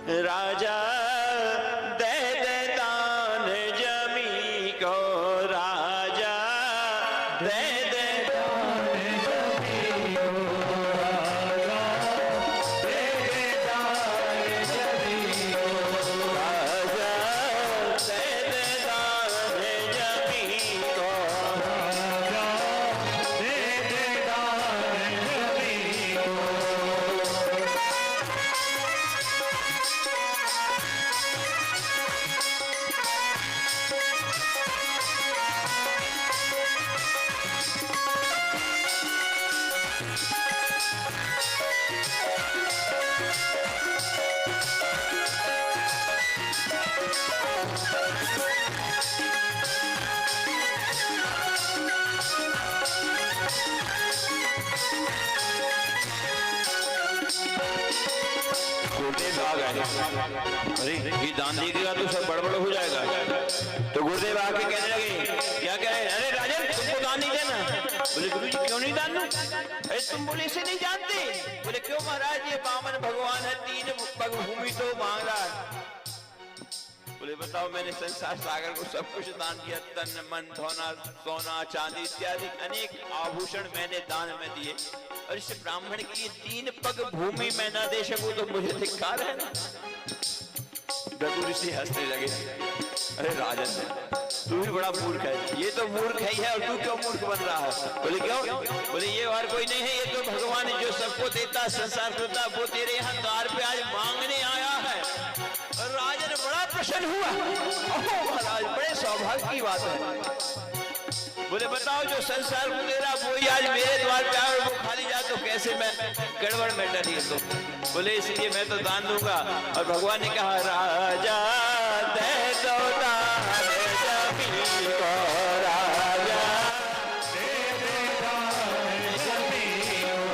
राजा दे दे दान जमी को, राजा दे दे दान जमी को, राजा दे दे दान जमी को, राजा दे दे दान जमी को, राजा दे दे दान जमी को। अरे ये दान देगा तो सब बड़बड़ हो जाएगा। तो गुरुदेव आके कहने लगे, क्या कह रहे हैं? अरे राजन तुमको दान नहीं देना। बोले गुरु जी क्यों नहीं दान दूं? अरे तुम बोले इसे नहीं जानते? बोले क्यों महाराज, ये बामन भगवान है, 3 पग भूमि तो मांग रहा है। बोले बताओ, मैंने संसार सागर को सब कुछ दान किया, तन मन धोना सोना चांदी इत्यादि अनेक आभूषण मैंने दान में दिए, और इस ब्राह्मण के लिए 3 पग भूमि में न दे सकूं तो मुझे धिक्कार है ना। रघु ऋषि हंसने लगे, अरे राजन तू भी बड़ा मूर्ख है, ये तो मूर्ख ही है और तू क्यों मूर्ख बन रहा है? बोले क्यों? बोले ये और कोई नहीं है, ये तो भगवान जो सबको देता संसार करता, वो तेरे यहाँ द्वार पे आज मांगने आया है। और राजन बड़ा प्रसन्न हुआ, महाराज बड़े सौभाग्य की बात है। बोले बताओ, जो संसार को दे रहा वो आज मेरे द्वार पे आए और वो खाली जाए तो कैसे मैं गड़बड़ में डरी? तो बोले इसलिए मैं तो दान दूंगा। और भगवान ने कहा, राजा दे दो दान जमी को, राजा दे दे दान जमी को।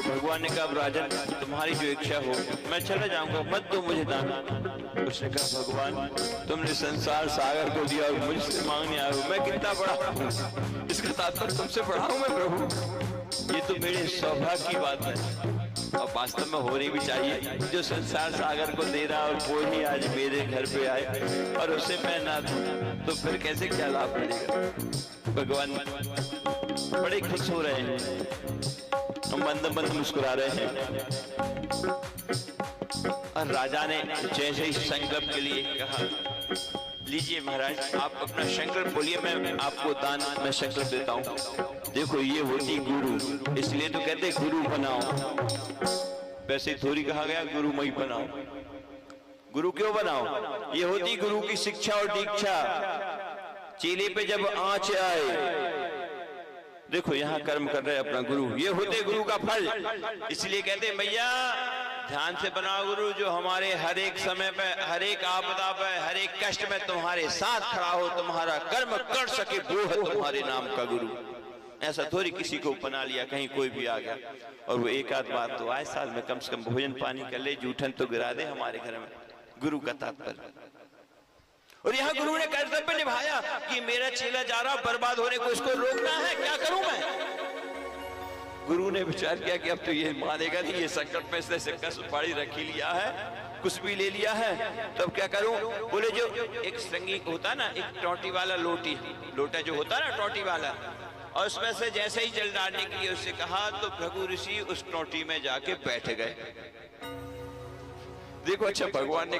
भगवान ने कहा, राजन तुम्हारी जो इच्छा हो मैं चला जाऊंगा, मत दो मुझे दान। उसने कहा, भगवान तुमने संसार सागर को दिया और मुझसे मांगने आए हो, मैं कितना बड़ा हूँ, इसका तात्पर्य तुमसे बड़ा हूँ मैं प्रभु। ये तो मेरे सौभाग्य की बात है और वास्तव में होनी भी चाहिए। जो संसार सागर को दे रहा और वो ही आज मेरे घर पे आए और उसे मैं ना दूं तो फिर कैसे क्या लाभ मिलेगा। भगवान बड़े खुश हो रहे हैं हम मंद मंद मुस्कुरा रहे हैं। और राजा ने जैसे ही संकल्प के लिए कहा, लीजिए महाराज आप अपना संकल्प बोलिए, मैं आपको दान में संकल्प देता हूँ। देखो ये होती गुरु, इसलिए तो कहते गुरु बनाओ, वैसे थोड़ी कहा गया गुरु मई बनाओ। गुरु क्यों बनाओ? ये होती गुरु की शिक्षा और दीक्षा। चेले पे जब आंच आए, देखो यहाँ कर्म कर रहे अपना गुरु, ये होते गुरु का फल। इसलिए कहते भैया ध्यान से बनाओ गुरु, जो हमारे हर एक समय पे, हर एक आपदा पे, हर एक कष्ट में तुम्हारे साथ खड़ा हो, तुम्हारा कर्म कर सके, वो है तुम्हारे नाम का गुरु। ऐसा थोड़ी किसी को बना लिया कहीं कोई भी आ गया और वो एक आध बार तो आए साल में, कम से कम भोजन पानी कर ले, जूठन तो गिरा दे हमारे घर में। गुरु का तात्पर्य, और यहाँ गुरु ने कर्तव्य निभाया कि मेरा चेला जा रहा बर्बाद होने को, इसको रोकना है, क्या करूं मैं? गुरु ने विचार किया कि अब तो ये मानेगा नहीं, ये संकट में इसने सिक्का सुपारी रखी लिया है, कुछ भी ले लिया है, तब क्या करूं? बोले जो एक श्रृंगी होता ना, एक टोटी वाला लोटा जो होता ना टोटी वाला, और उसमें से जैसे ही जल डालने के लिए उससे कहा तो भृगु ऋषि उस टोटी में जाके बैठ गए। देखो अच्छा भगवान ने